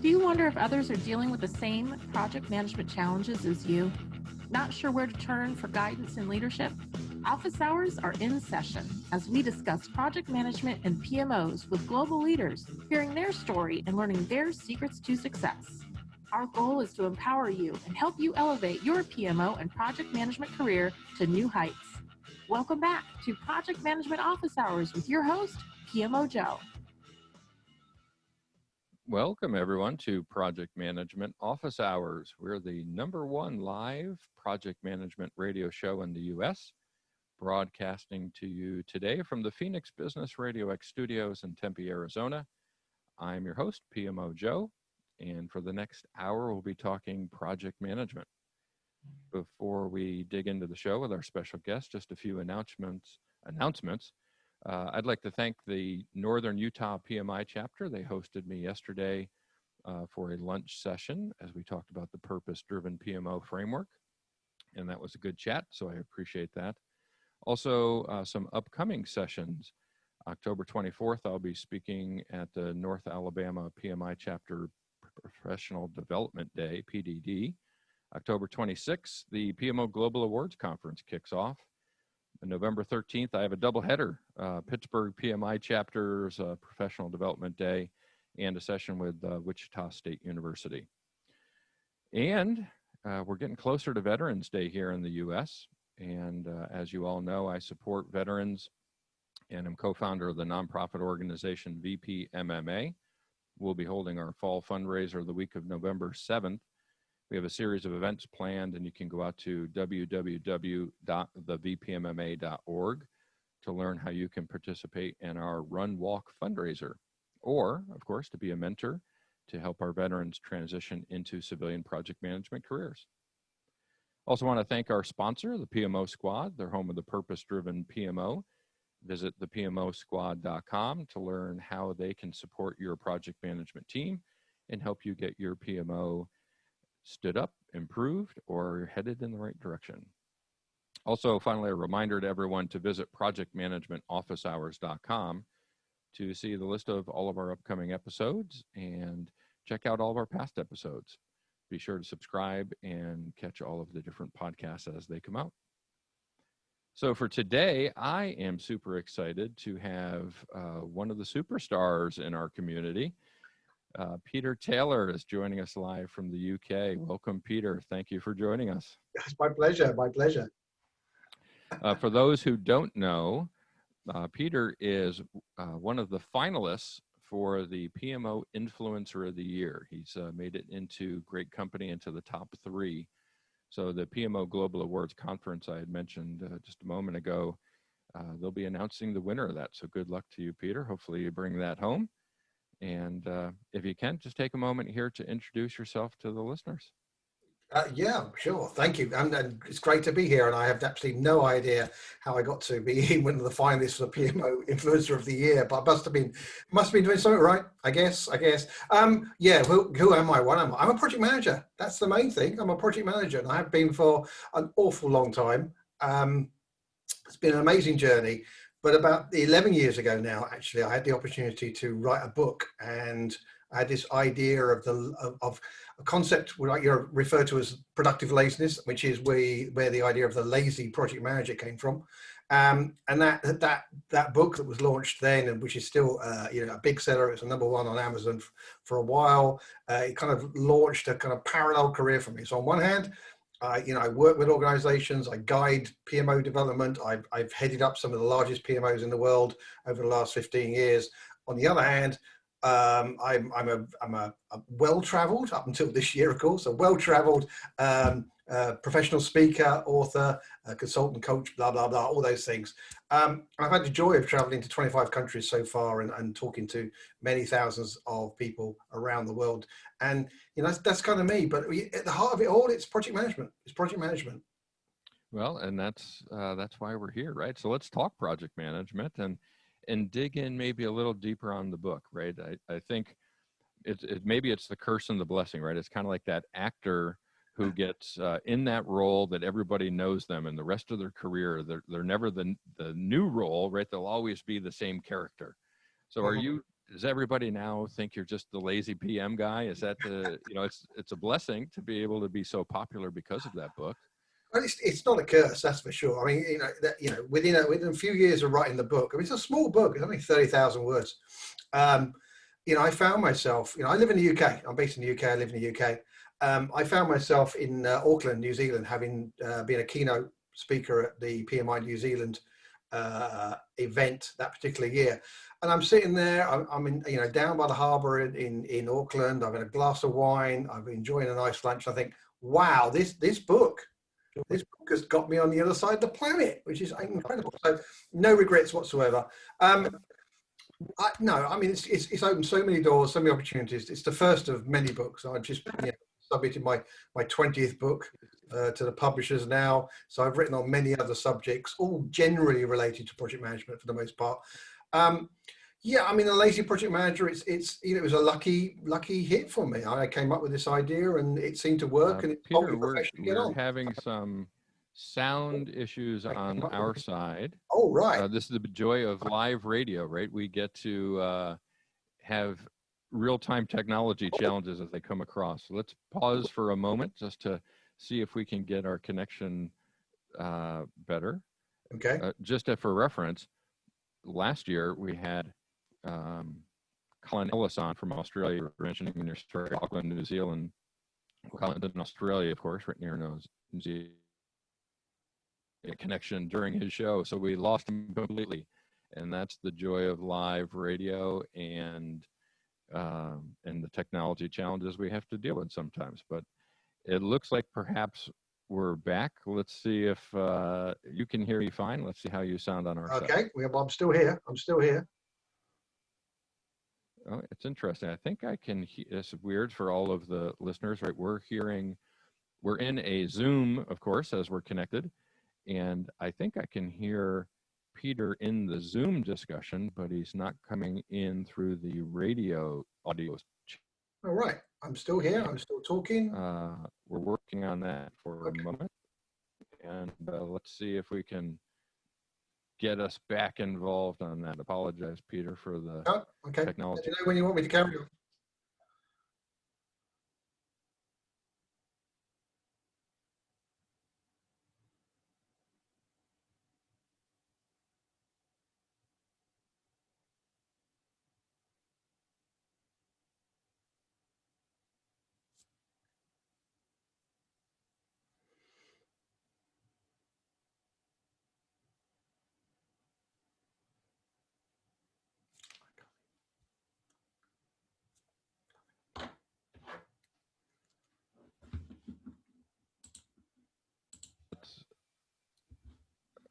Do you wonder if others are dealing with the same project management challenges as you? Not sure where to turn for guidance and leadership? Office hours are in session as we discuss project management and PMOs with global leaders, hearing their story and learning their secrets to success. Our goal is to empower you and help you elevate your PMO and project management career to new heights. Welcome back to Project Management Office Hours with your host, PMOJoe. Welcome, everyone, to Project Management Office Hours. We're the #1 live project management radio show in the U.S., broadcasting to you today from the Phoenix Business Radio X studios in Tempe, Arizona. I'm your host, PMOJoe, and for the next hour, we'll be talking project management. Before we dig into the show with our special guest, just a few announcements. I'd like to thank the Northern Utah PMI chapter. They hosted me yesterday for a lunch session as we talked about the purpose-driven PMO framework, and that was a good chat, so I appreciate that. Also, some upcoming sessions. October 24th, I'll be speaking at the North Alabama PMI chapter Professional Development Day, PDD. October 26th, the PMO Global Awards Conference kicks off. On November 13th, I have a doubleheader, Pittsburgh PMI chapter's Professional Development Day and a session with Wichita State University. And we're getting closer to Veterans Day here in the U.S. And as you all know, I support veterans and I'm co-founder of the nonprofit organization VPMMA. We'll be holding our fall fundraiser the week of November 7th. We have a series of events planned, and you can go out to www.thevpmma.org to learn how you can participate in our Run Walk fundraiser, or, of course, to be a mentor to help our veterans transition into civilian project management careers. Also want to thank our sponsor, the PMO Squad. They're home of the purpose-driven PMO. Visit thepmosquad.com to learn how they can support your project management team and help you get your PMO stood up, improved, or headed in the right direction. Also, finally, a reminder to everyone to visit ProjectManagementOfficeHours.com to see the list of all of our upcoming episodes and check out all of our past episodes. Be sure to subscribe and catch all of the different podcasts as they come out. So for today, I am super excited to have one of the superstars in our community. Peter Taylor is joining us live from the UK. Welcome, Peter. Thank you for joining us. It's my pleasure. My pleasure. For those who don't know, Peter is one of the finalists for the PMO Influencer of the Year. He's made it into great company, into the top 3. So the PMO Global Awards Conference I had mentioned just a moment ago, they'll be announcing the winner of that. So good luck to you, Peter. Hopefully you bring that home. And if you can, just take a moment here to introduce yourself to the listeners. Yeah, sure. Thank you. And it's great to be here. And I have absolutely no idea how I got to be one of the finalists for the PMO Influencer of the Year, but I must have been doing something right, I guess. Yeah, who am I? What am I? I'm a project manager. That's the main thing. I'm a project manager, and I have been for an awful long time. It's been an amazing journey. But about 11 years ago now, actually, I had the opportunity to write a book, and I had this idea of a concept what you refer to as productive laziness, which is where the idea of the lazy project manager came from. And that book that was launched then, and which is still a big seller, it's a #1 on Amazon for a while. It kind of launched a kind of parallel career for me. So on one hand, I work with organizations, I guide PMO development. I've headed up some of the largest PMOs in the world over the last 15 years. On the other hand, I'm a well-traveled, up until this year, of course, a well-traveled professional speaker, author, consultant, coach, blah, blah, blah, all those things. I've had the joy of traveling to 25 countries so far and talking to many thousands of people around the world. And, that's kind of me. But at the heart of it all, it's project management. It's project management. Well, and that's why we're here, right? So let's talk project management and dig in maybe a little deeper on the book, right? I think maybe it's the curse and the blessing, right? It's kind of like that actor who gets in that role that everybody knows them, and the rest of their career, they're never the new role, right? They'll always be the same character. So are you does everybody now think you're just the lazy PM guy? Is that the, it's a blessing to be able to be so popular because of that book. Well, it's not a curse, that's for sure. I mean, within a few years of writing the book, I mean, it's a small book. It's only 30,000 words. I found myself, I live in the UK. I'm based in the UK. I live in the UK. I found myself in Auckland, New Zealand, having been a keynote speaker at the PMI New Zealand event that particular year. And I'm sitting there, I'm in, down by the harbour in Auckland. I've had a glass of wine. I've been enjoying a nice lunch. I think, wow, this book has got me on the other side of the planet, which is incredible. So no regrets whatsoever. No, I mean, it's opened so many doors, so many opportunities. It's the first of many books. I've just submitted my 20th book to the publishers now. So I've written on many other subjects, all generally related to project management for the most part. Yeah, I mean, a lazy project manager, it was a lucky hit for me. I came up with this idea and it seemed to work. And it's Peter, we're having some sound issues on our side. Oh, right. This is the joy of live radio, right? We get to have real-time technology challenges as they come across. So let's pause for a moment just to see if we can get our connection better. Okay. Just for reference, last year we had Colin Ellis on from Australia. You were mentioning in your story, Auckland, New Zealand. Colin's in Australia, of course, right near New Zealand. A connection during his show, so we lost him completely, and that's the joy of live radio and the technology challenges we have to deal with sometimes. But it looks like perhaps we're back. Let's see if you can hear me fine. Let's see how you sound on our side. Okay, I'm still here. Oh, it's interesting. I think I can. It's weird for all of the listeners, right? We're in a Zoom, of course, as we're connected. And I think I can hear Peter in the Zoom discussion, but he's not coming in through the radio audio. All right. I'm still here. I'm still talking. We're working on that for a moment. And let's see if we can get us back involved on that. Apologize, Peter, for the technology. Let me know when you want me to carry on.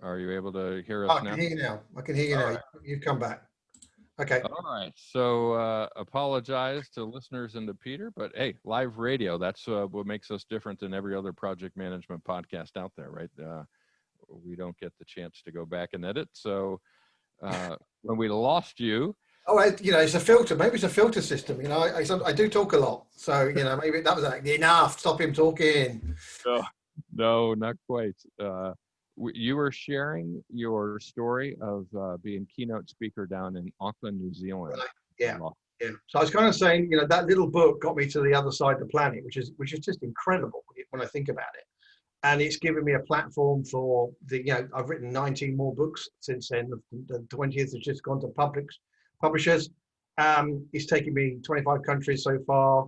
Are you able to hear us now? I can hear you now. Right. You've come back. Okay. All right. So apologize to listeners and to Peter, but hey, live radio, that's what makes us different than every other project management podcast out there, right? We don't get the chance to go back and edit. So when we lost you. Oh, it's a filter. Maybe it's a filter system. I do talk a lot. So, maybe that was enough. Stop him talking. No, not quite. You were sharing your story of being keynote speaker down in Auckland, New Zealand. Right. Yeah. So I was kind of saying, that little book got me to the other side of the planet, which is just incredible when I think about it. And it's given me a platform for I've written 19 more books since then. The 20th has just gone to publishers. It's taken me 25 countries so far,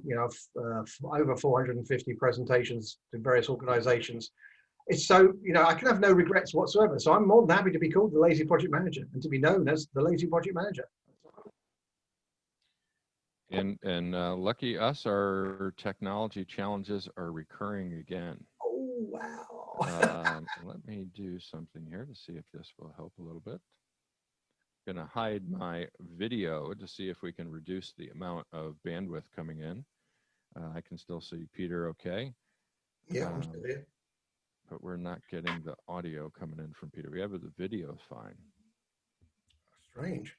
over 450 presentations to various organizations. It's so, I can have no regrets whatsoever. So I'm more than happy to be called the lazy project manager and to be known as the lazy project manager. And lucky us, our technology challenges are recurring again. Oh, wow. Let me do something here to see if this will help a little bit. I'm going to hide my video to see if we can reduce the amount of bandwidth coming in. I can still see Peter okay. Yeah, I'm still here. But we're not getting the audio coming in from Peter. We have the video fine. Strange.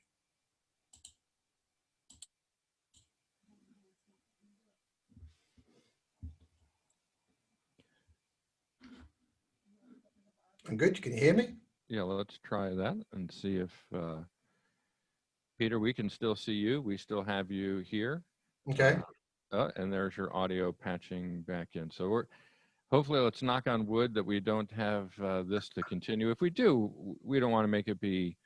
I'm good. Can you hear me? Yeah, let's try that and see if Peter, we can still see you. We still have you here. Okay. And there's your audio patching back in. So hopefully, let's knock on wood that we don't have this to continue. If we do, we don't want to make it be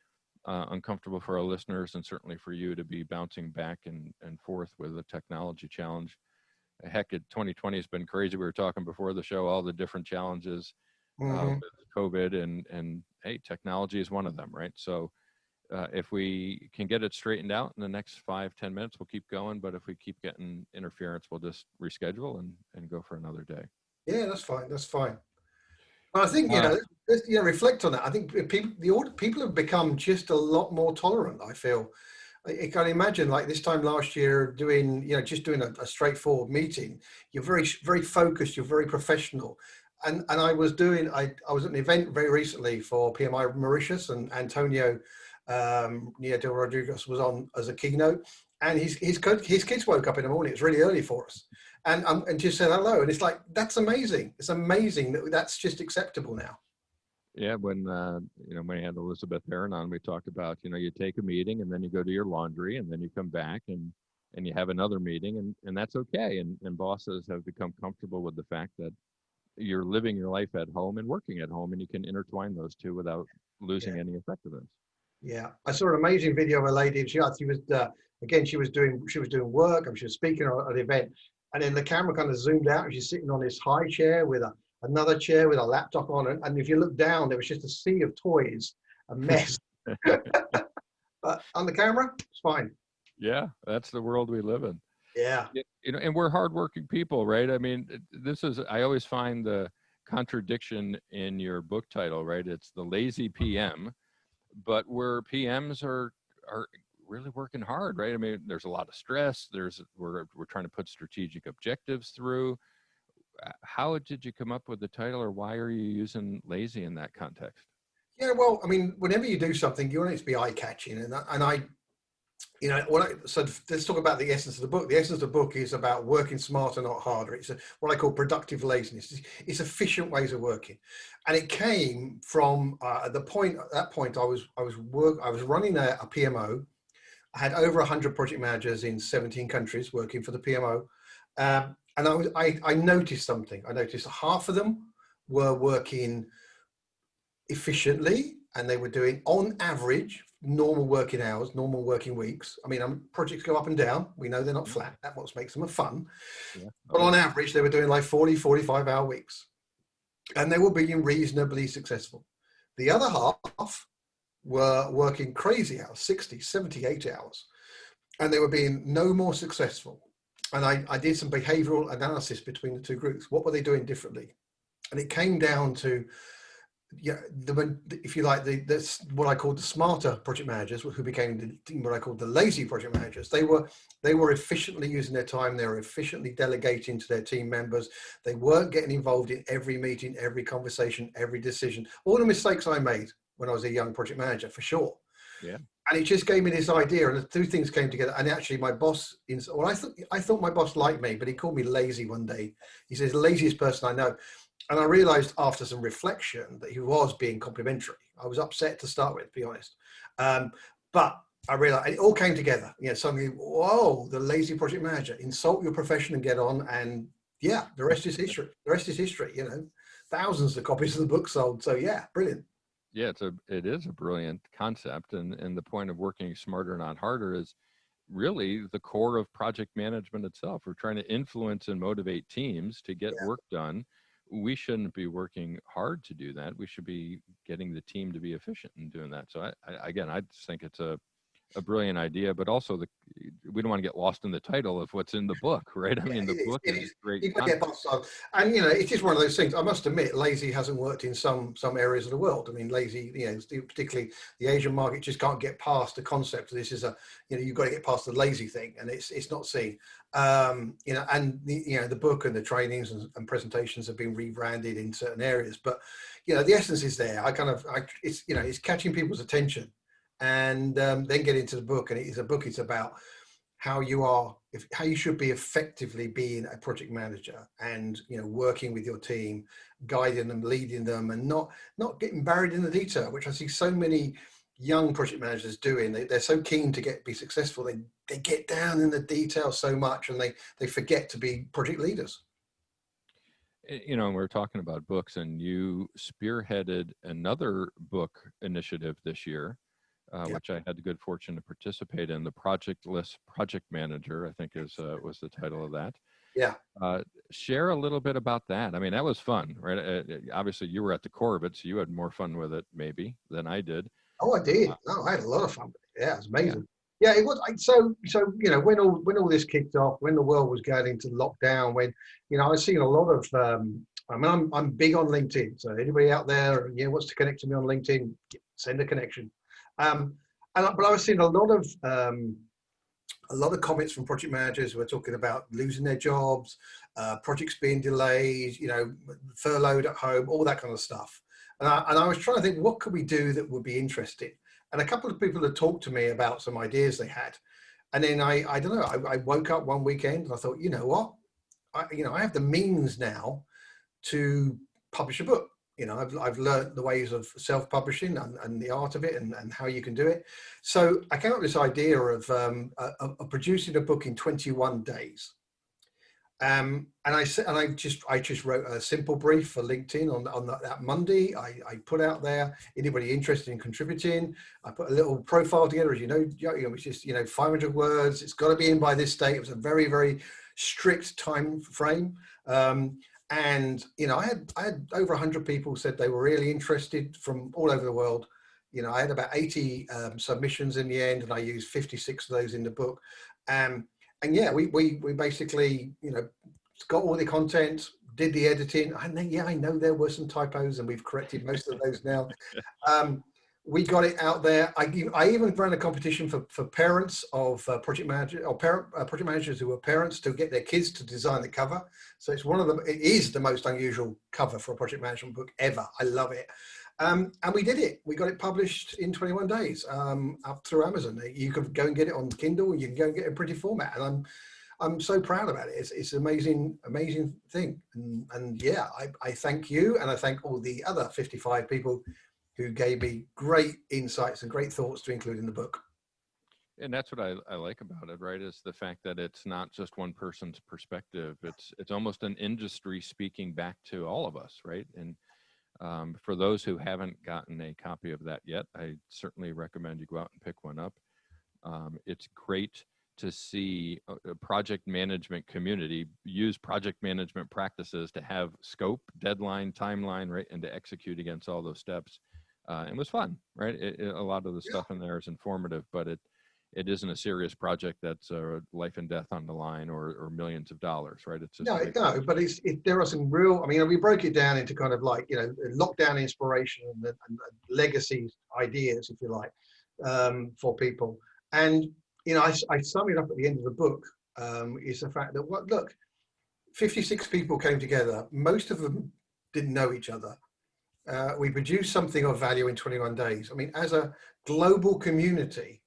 uncomfortable for our listeners, and certainly for you to be bouncing back and forth with a technology challenge. Heck, 2020 has been crazy. We were talking before the show, all the different challenges with COVID, and hey, technology is one of them, right? So if we can get it straightened out in the next 5-10 minutes, we'll keep going. But if we keep getting interference, we'll just reschedule and go for another day. Yeah, that's fine. That's fine. I think, let's, reflect on that. I think people have become just a lot more tolerant, I feel. I can imagine, like this time last year, just doing a straightforward meeting. You're very, very focused. You're very professional. And I was at an event very recently for PMI Mauritius, and Antonio Nieto Rodriguez was on as a keynote. And his kids woke up in the morning. It's really early for us, and just said hello. And it's like, that's amazing. It's amazing that's just acceptable now. Yeah, when we had Elizabeth Heron on, we talked about, you take a meeting and then you go do your laundry and then you come back and you have another meeting, and that's okay. And bosses have become comfortable with the fact that you're living your life at home and working at home, and you can intertwine those two without losing any effectiveness. Yeah, I saw an amazing video of a lady. She was doing work, and she was speaking at an event, and then the camera kind of zoomed out, and she's sitting on this high chair with another chair with a laptop on it, and if you look down, there was just a sea of toys, a mess. But on the camera, it's fine. Yeah, that's the world we live in. Yeah. And we're hardworking people, right? I mean, I always find the contradiction in your book title, right? It's the lazy PM, but where PMs are really working hard, right? I mean, there's a lot of stress. We're trying to put strategic objectives through. How did you come up with the title, or why are you using lazy in that context? Yeah, well, I mean, whenever you do something, you want it to be eye-catching, so let's talk about the essence of the book. The essence of the book is about working smarter, not harder. It's what I call productive laziness. It's efficient ways of working, and it came from at that point I was running a PMO. I had over 100 project managers in 17 countries working for the PMO, and I noticed something. I noticed half of them were working efficiently, and they were doing, on average, normal working hours, normal working weeks. I mean, projects go up and down. We know they're not flat. That's what makes them fun. Yeah. But on average, they were doing like 40, 45-hour weeks. And they were being reasonably successful. The other half were working crazy hours, 60, 70, 80 hours. And they were being no more successful. And I did some behavioral analysis between the two groups. What were they doing differently? And it came down to, if you like, that's what I called the smarter project managers, who became what I called the lazy project managers. They were efficiently using their time. They were efficiently delegating to their team members. They weren't getting involved in every meeting, every conversation, every decision. All the mistakes I made when I was a young project manager, for sure. Yeah. And it just gave me this idea, and the two things came together. And actually, my boss, I thought my boss liked me, but he called me lazy one day. He says, "The laziest person I know." And I realized after some reflection that he was being complimentary. I was upset to start with, to be honest. But I realized it all came together. Suddenly, whoa, the lazy project manager, insult your profession and get on. And yeah, the rest is history. The rest is history, thousands of copies of the book sold. So yeah, brilliant. Yeah, it is a brilliant concept. And the point of working smarter, not harder, is really the core of project management itself. We're trying to influence and motivate teams to get work done. We shouldn't be working hard to do that. We should be getting the team to be efficient in doing that. So I just think it's a brilliant idea, but also we don't want to get lost in the title of what's in the book, right? I mean, the book is great. And it is one of those things. I must admit, lazy hasn't worked in some areas of the world. I mean, lazy, particularly the Asian market, just can't get past the concept. This is you've got to get past the lazy thing, and it's not seen. And the book and the trainings and presentations have been rebranded in certain areas, but the essence is there. It's catching people's attention. And then get into the book, and it's about how you should be effectively being a project manager, and working with your team, guiding them, leading them, and not getting buried in the detail, which I see so many young project managers doing. They're so keen to be successful. They get down in the details so much, and they forget to be project leaders. You know, we're talking about books, and you spearheaded another book initiative this year, Yeah. which I had the good fortune to participate in. The Projectless Project Manager, I think, was the title of that. Yeah. Share a little bit about that. I mean, that was fun, right? Obviously, you were at the core of it, so you had more fun with it maybe than I did. Oh, I did. No, I had a lot of fun with it. Yeah, it was amazing. Yeah. Yeah, it was. So you know, when all this kicked off, when the world was going into lockdown, when I was seeing a lot of. I mean, I'm big on LinkedIn. So anybody out there, wants to connect to me on LinkedIn, send a connection. But I was seeing a lot of comments from project managers who were talking about losing their jobs, projects being delayed, furloughed at home, all that kind of stuff. And I was trying to think, what could we do that would be interesting? And a couple of people had talked to me about some ideas they had. And then I don't know, I woke up one weekend and I thought, you know what? I have the means now to publish a book. I've learned the ways of self-publishing and the art of it and how you can do it. So I came up with this idea of producing a book in 21 days. And I just wrote a simple brief for LinkedIn on that Monday. I put out there, anybody interested in contributing. I put a little profile together, as it's just 500 words. It's got to be in by this date. It was a very, very strict time frame. And I had over 100 people said they were really interested from all over the world. I had about 80 submissions in the end, and I used 56 of those in the book. And yeah, we basically got all the content, did the editing. I know there were some typos, and we've corrected most of those now. We got it out there. I even ran a competition for parents of project managers who were parents to get their kids to design the cover. So it is the most unusual cover for a project management book ever. I love it. And we did it. We got it published in 21 days up through Amazon. You can go and get it on Kindle. You can go and get it in pretty format. And I'm so proud about it. It's an amazing thing. And yeah, I thank you, and I thank all the other 55 people who gave me great insights and great thoughts to include in the book. And that's what I like about it, right? Is the fact that it's not just one person's perspective. It's almost an industry speaking back to all of us, right? And for those who haven't gotten a copy of that yet, I certainly recommend you go out and pick one up. It's great to see a project management community use project management practices to have scope, deadline, timeline, right, and to execute against all those steps. It was fun, right? A lot of the stuff in there is informative, but it isn't a serious project that's life and death on the line or millions of dollars, right? It's just no, but there are some real. I mean, we broke it down into kind of like lockdown inspiration and legacy ideas, if you like, for people. And I sum it up at the end of the book. Is the fact that 56 people came together. Most of them didn't know each other. We produced something of value in 21 days. I mean, as a global community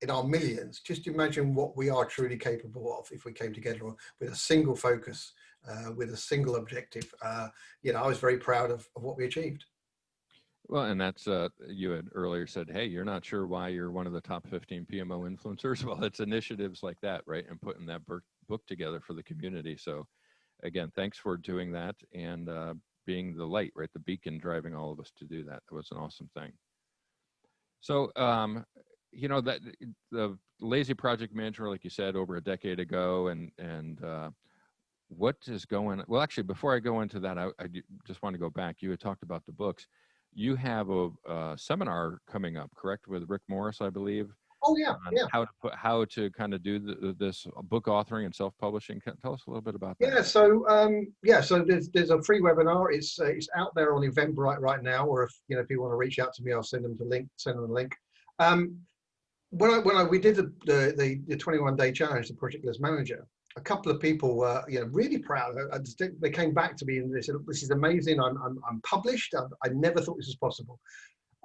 in our millions, just imagine what we are truly capable of if we came together with a single focus, with a single objective. I was very proud of what we achieved. Well, and that's, you had earlier said, hey, you're not sure why you're one of the top 15 PMO influencers. Well, it's initiatives like that, right? And putting that book together for the community. So again, thanks for doing that and being the light, right? The beacon driving all of us to do that. That was an awesome thing. So, that the lazy project manager, like you said, over a decade ago, and what is going, well, actually, before I go into that, I just want to go back. You had talked about the books. You have a seminar coming up, correct, with Rick Morris, I believe. Oh yeah, yeah. How to kind of do this book authoring and self-publishing. Tell us a little bit about that. Yeah, so there's a free webinar. It's out there on Eventbrite right now. Or if people want to reach out to me, I'll send them the link. When we did the 21-day challenge, the Projectless Manager, a couple of people were really proud. They came back to me and they said, "This is amazing. I'm published. I never thought this was possible."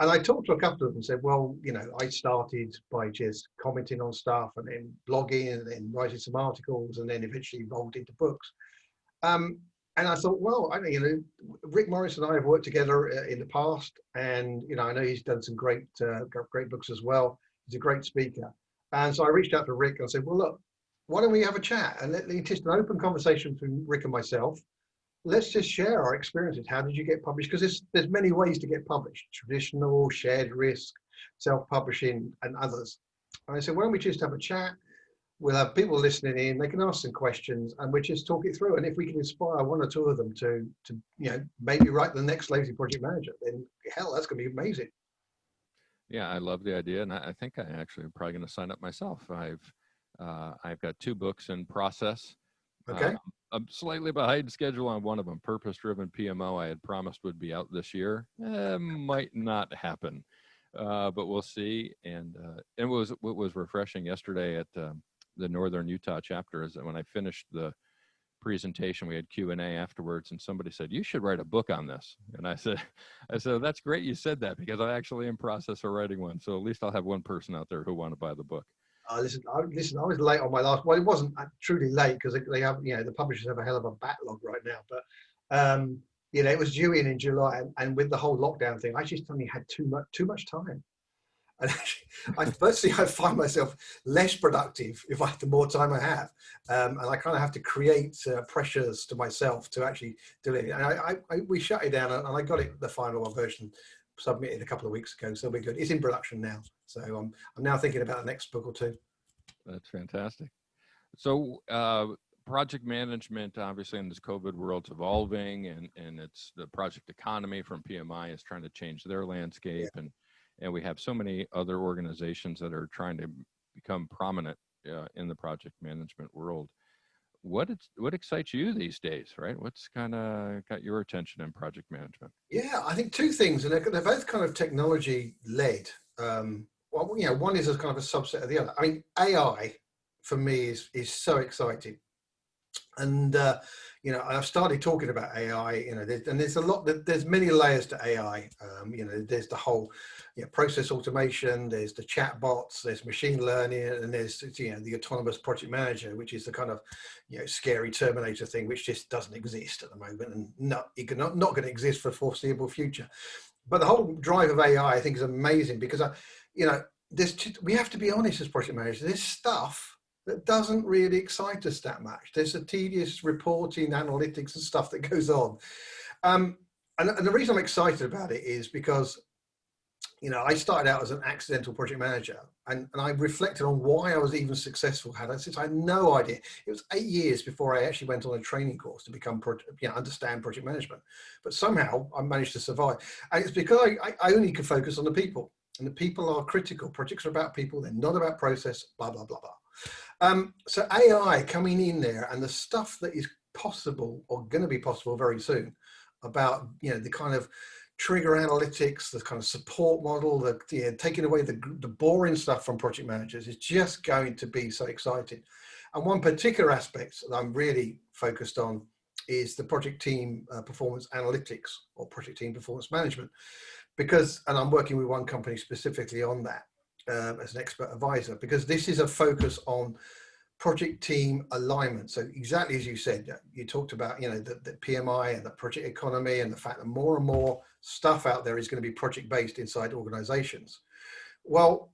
And I talked to a couple of them and said, "Well, I started by just commenting on stuff and then blogging and then writing some articles and then eventually evolved into books." And I thought, well, Rick Morris and I have worked together in the past, and I know he's done some great books as well. He's a great speaker, and so I reached out to Rick and said, well, look, why don't we have a chat and let just an open conversation between Rick and myself. Let's just share our experiences. How did you get published? Because there's many ways to get published: traditional, shared risk, self-publishing, and others. And I said, why don't we just have a chat? We'll have people listening in, they can ask some questions, and we just talk it through. And if we can inspire one or two of them to maybe write the next lazy project manager, then hell, that's going to be amazing. Yeah, I love the idea, and I think I actually am probably going to sign up myself. I've got 2 books in process. Okay. I'm slightly behind schedule on one of them. Purpose-driven PMO I had promised would be out this year. Might not happen, but we'll see. And what was refreshing yesterday at the Northern Utah chapter is that when I finished the presentation, we had Q&A afterwards, and somebody said, you should write a book on this. And I said, that's great you said that, because I actually am in process of writing one. So at least I'll have one person out there who want to buy the book. Listen, I was late on my last. Well, it wasn't truly late because they have, the publishers have a hell of a backlog right now. But it was due in July, and with the whole lockdown thing, I just suddenly had too much time. And I find myself less productive the more time I have, and I kind of have to create pressures to myself to actually do it. And we shut it down, and I got it the final version submitted a couple of weeks ago, so we're good. It's in production now, so I'm now thinking about the next book or two. That's fantastic. So project management, obviously in this COVID world, is evolving, and it's the project economy from PMI is trying to change their landscape, Yeah. and we have so many other organizations that are trying to become prominent in the project management world. What excites you these days, right? What's kind of got your attention in project management? Yeah, I think 2 things, and they're both kind of technology led. Well, one is a kind of a subset of the other. I mean, AI for me is so exciting, and I've started talking about AI. There's a lot. There's many layers to AI. There's the whole process automation. There's the chat bots. There's machine learning, and there's the autonomous project manager, which is the kind of scary Terminator thing, which just doesn't exist at the moment, and not going to exist for the foreseeable future. But the whole drive of AI, I think, is amazing because we have to be honest as project managers. There's stuff that doesn't really excite us that much. There's a tedious reporting, analytics, and stuff that goes on. And the reason I'm excited about it is because, I started out as an accidental project manager, and I reflected on why I was even successful. Since I had no idea. It was 8 years before I actually went on a training course to become, understand project management. But somehow I managed to survive. And it's because I only could focus on the people. And the people are critical. Projects are about people. They're not about process, blah, blah, blah, blah. So AI coming in there, and the stuff that is possible or going to be possible very soon about, the kind of trigger analytics, the kind of support model, taking away the boring stuff from project managers is just going to be so exciting. And one particular aspect that I'm really focused on is the project team performance analytics or project team performance management, and I'm working with one company specifically on that as an expert advisor, because this is a focus on project team alignment. So exactly as you said, you talked about, the PMI and the project economy, and the fact that more and more stuff out there is going to be project based inside organizations. Well,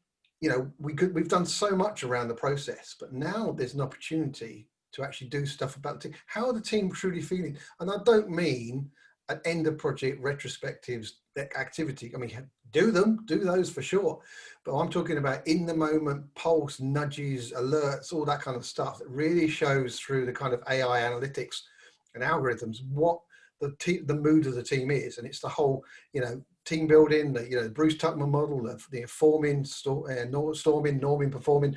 we've done so much around the process, but now there's an opportunity to actually do stuff about the team. How are the team truly feeling? And I don't mean at end of project retrospectives activity. I mean, do those for sure. But I'm talking about in the moment pulse, nudges, alerts, all that kind of stuff that really shows through the kind of AI analytics and algorithms what the mood of the team is. And it's the whole, team building, the Bruce Tuckman model, the forming, storming, norming, performing.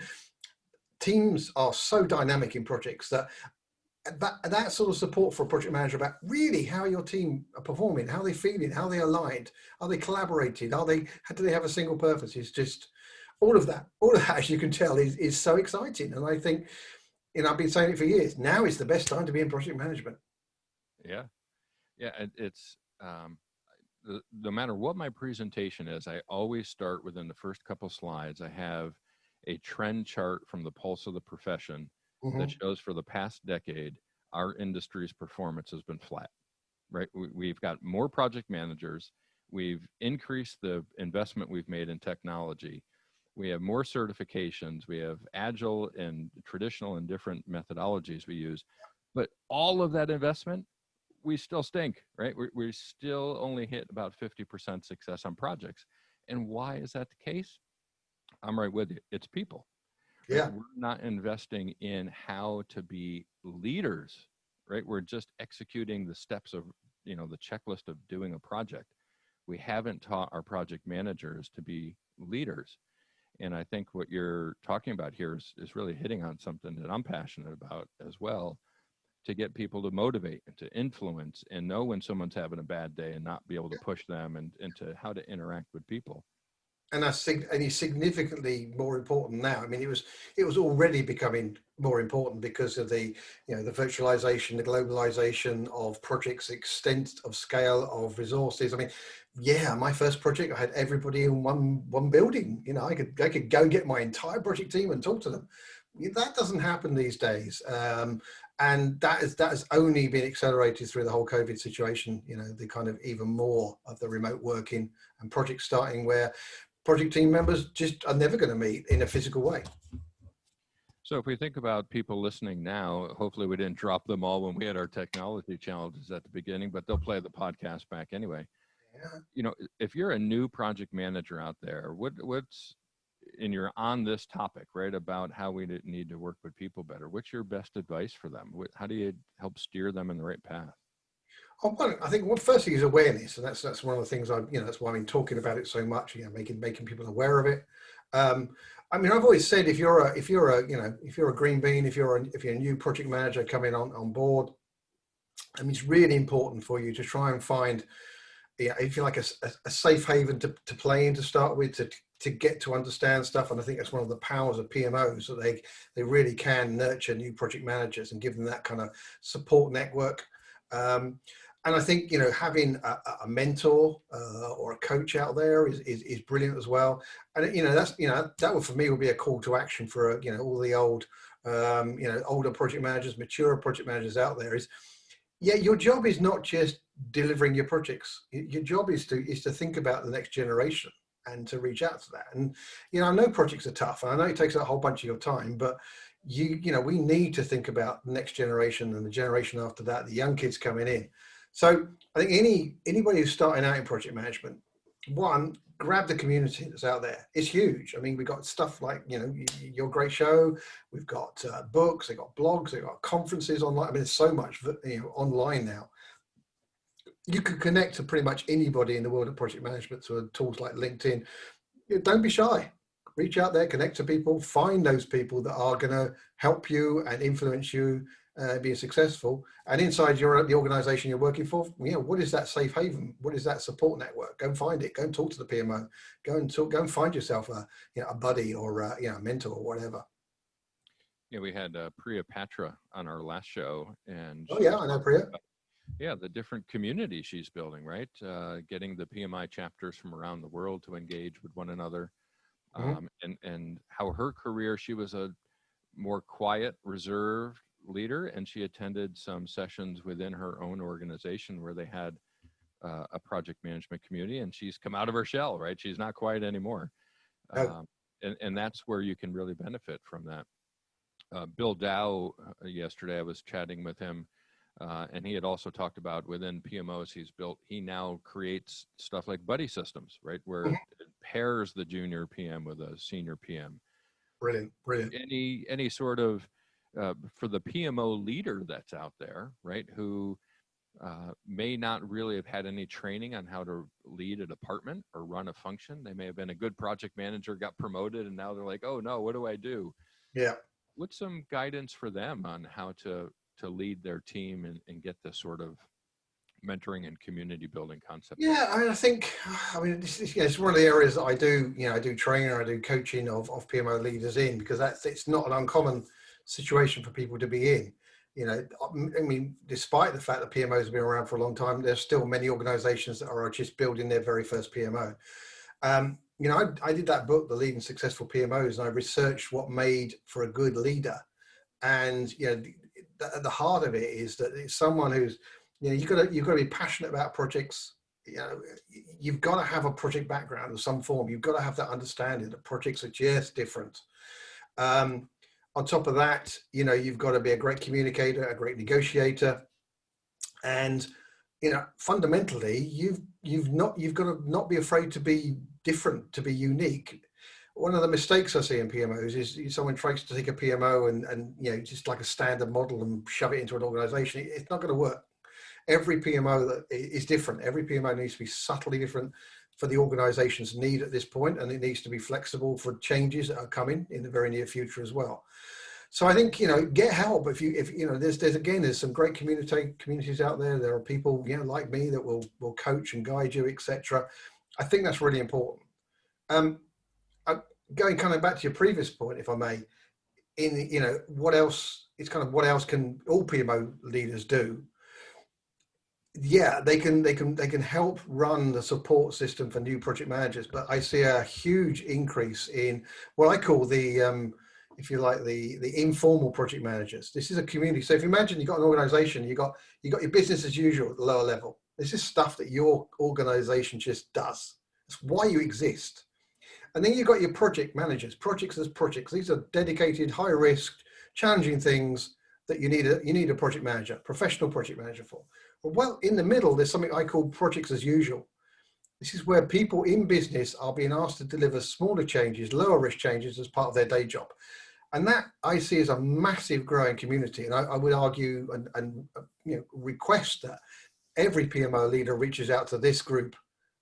Teams are so dynamic in projects that sort of support for a project manager about really how your team are performing, how they're feeling, how they're aligned, are they collaborating, do they have a single purpose? It's just all of that, as you can tell, is so exciting. And I think, I've been saying it for years. Now is the best time to be in project management. Yeah. It's no matter what my presentation is, I always start within the first couple slides. I have a trend chart from the pulse of the profession that shows for the past decade our industry's performance has been flat, right? We've got more project managers. We've increased the investment we've made in technology. We have more certifications. We have agile and traditional and different methodologies we use. But all of that investment, we still stink, right? We still only hit about 50% success on projects. And why is that the case? I'm right with you. It's people. Right? Yeah. We're not investing in how to be leaders, right? We're just executing the steps of, the checklist of doing a project. We haven't taught our project managers to be leaders. And I think what you're talking about here is really hitting on something that I'm passionate about as well, to get people to motivate and to influence and know when someone's having a bad day and not be able to push them and to how to interact with people. And he's significantly more important now. I mean, it was already becoming more important because of the virtualization, the globalization of projects, extent of scale of resources. I mean, yeah, my first project, I had everybody in one building. I could go get my entire project team and talk to them. That doesn't happen these days, and that has only been accelerated through the whole COVID situation. The kind of even more of the remote working and projects starting where project team members just are never going to meet in a physical way. So if we think about people listening now, hopefully we didn't drop them all when we had our technology challenges at the beginning, but they'll play the podcast back anyway. Yeah. If you're a new project manager out there, and you're on this topic, right, about how we need to work with people better, what's your best advice for them? How do you help steer them in the right path? I think what first thing is awareness, and that's one of the things that's why I've been talking about it so much. Making people aware of it. I mean, I've always said if you're a green bean, if you're a new project manager coming on board, I mean, it's really important for you to try and find, if you like, a safe haven to play in to start with, to get to understand stuff. And I think that's one of the powers of PMOs, that they really can nurture new project managers and give them that kind of support network. And I think, having a mentor or a coach out there is brilliant as well. And, that would, for me, would be a call to action for, all the old, older project managers, mature project managers out there is, your job is not just delivering your projects. Your job is to think about the next generation and to reach out to that. And, I know projects are tough, and I know it takes a whole bunch of your time, but we need to think about the next generation and the generation after that, the young kids coming in. So I think anybody who's starting out in project management, one, grab the community that's out there. It's huge. I mean, we've got stuff like, your great show. We've got books, they've got blogs, they've got conferences online. I mean, there's so much online now. You can connect to pretty much anybody in the world of project management through tools like LinkedIn. Don't be shy. Reach out there, connect to people, find those people that are going to help you and influence you being successful. And inside the organization you're working for, what is that safe haven? What is that support network? Go and find it. Go and talk to the PMO. Go and find yourself a buddy or a mentor or whatever. Yeah, we had Priya Patra on our last show, and I know Priya. The different communities she's building, right? Getting the PMI chapters from around the world to engage with one another. And how her career, she was a more quiet, reserved leader, and she attended some sessions within her own organization where they had a project management community, and she's come out of her shell, right? She's not quiet anymore. And that's where you can really benefit from that. Bill Dow, yesterday I was chatting with him, and he had also talked about within PMOs he now creates stuff like buddy systems, right? Where it pairs the junior PM with a senior PM. Brilliant. Any sort of, for the PMO leader that's out there, right? Who may not really have had any training on how to lead a department or run a function. They may have been a good project manager, got promoted, and now they're like, oh no, what do I do? Yeah. What's some guidance for them on how to lead their team and get this sort of mentoring and community building concept? Yeah, I think, it's one of the areas that I do, I do training, I do coaching of PMO leaders in, because it's not an uncommon situation for people to be in. I mean, despite the fact that PMOs have been around for a long time, there's still many organizations that are just building their very first PMO. I did that book, The Leading Successful PMOs, and I researched what made for a good leader. And, at the heart of it is that it's someone who's, you've got to be passionate about projects. You've got to have a project background of some form. You've got to have that understanding that projects are just different. On top of that, you've got to be a great communicator, a great negotiator, and fundamentally, you've got to not be afraid to be different, to be unique. One of the mistakes I see in PMOs is someone tries to take a PMO and just like a standard model and shove it into an organization. It's not going to work. Every PMO that is different. Every PMO needs to be subtly different for the organization's need at this point, and it needs to be flexible for changes that are coming in the very near future as well. So I think, get help. If there's some great communities out there. There are people, like me that will coach and guide you, etc. I think that's really important. Going kind of back to your previous point, if I may, what else? It's kind of what else can all PMO leaders do? Yeah, they can help run the support system for new project managers, but I see a huge increase in what I call the if you like, the informal project managers. This is a community. So if you imagine you've got an organization, you got your business as usual at the lower level. This is stuff that your organization just does. It's why you exist. And then you've got your project managers, projects as projects. These are dedicated, high risk, challenging things that you need a project manager, professional project manager for. Well, in the middle, there's something I call projects as usual. This is where people in business are being asked to deliver smaller changes, lower risk changes as part of their day job. And that I see as a massive growing community. And I would argue and request that every PMO leader reaches out to this group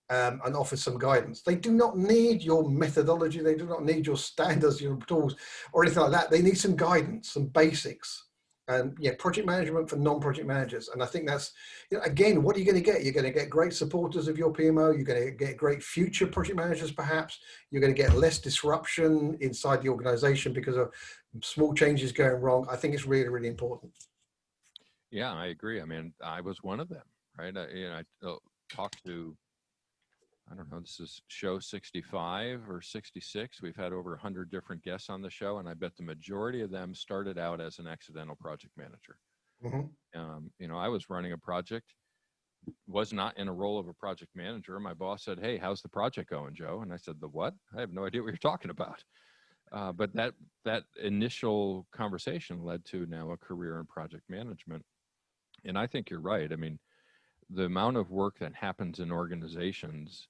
and offers some guidance. They do not need your methodology. They do not need your standards, your tools, or anything like that. They need some guidance, some basics. And project management for non-project managers. And I think that's, again, what are you going to get? You're going to get great supporters of your PMO. You're going to get great future project managers, perhaps. You're going to get less disruption inside the organization because of small changes going wrong. I think it's really, really important. Yeah, I agree. I mean, I was one of them, right? I talked to, I don't know, this is show 65 or 66. We've had over 100 different guests on the show, and I bet the majority of them started out as an accidental project manager. Mm-hmm. I was running a project, was not in a role of a project manager. My boss said, "Hey, how's the project going, Joe?" And I said, "The what? I have no idea what you're talking about." But that initial conversation led to now a career in project management. And I think you're right. I mean, the amount of work that happens in organizations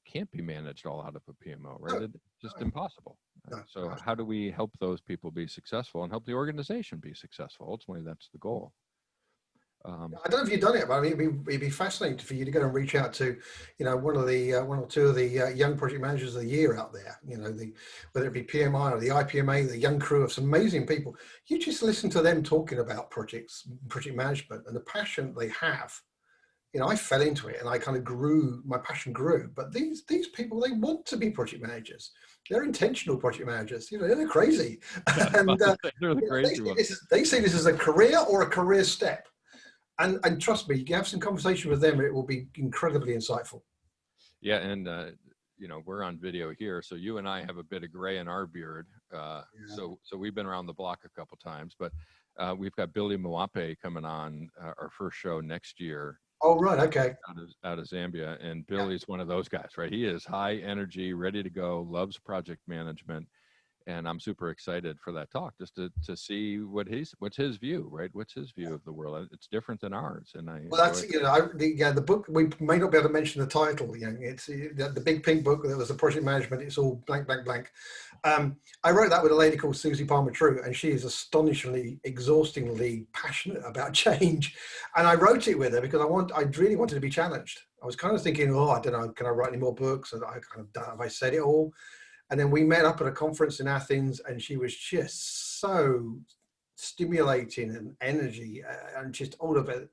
can't be managed all out of a PMO, right? It's just impossible. So how do we help those people be successful and help the organization be successful? Ultimately, that's the goal. I don't know if you've done it, but I mean, it'd be fascinating for you to go and reach out to, one or two of the young project managers of the year out there. Whether it be PMI or the IPMA, the young crew of some amazing people. You just listen to them talking about project management and the passion they have. I fell into it and I kind of grew, my passion grew. But these people, they want to be project managers. They're intentional project managers. They're crazy, and they're the crazy ones. They see this as a career or a career step. And trust me, you can have some conversation with them and it will be incredibly insightful. Yeah. And, we're on video here. So you and I have a bit of gray in our beard. So we've been around the block a couple times, but we've got Billy Mwape coming on our first show next year. Oh, right. Okay. Out of Zambia. And Billy's one of those guys, right? He is high energy, ready to go, loves project management. And I'm super excited for that talk, just to see what's his view, right? What's his view of the world? It's different than ours, and that's the book. We may not be able to mention the title. It's the big pink book that was the project management. It's all blank, blank, blank. I wrote that with a lady called Susie Palmer-True, and she is astonishingly, exhaustingly passionate about change. And I wrote it with her because I really wanted to be challenged. I was kind of thinking, I don't know, can I write any more books? And I kind of have I said it all. And then we met up at a conference in Athens, and she was just so stimulating and energy and just all of it.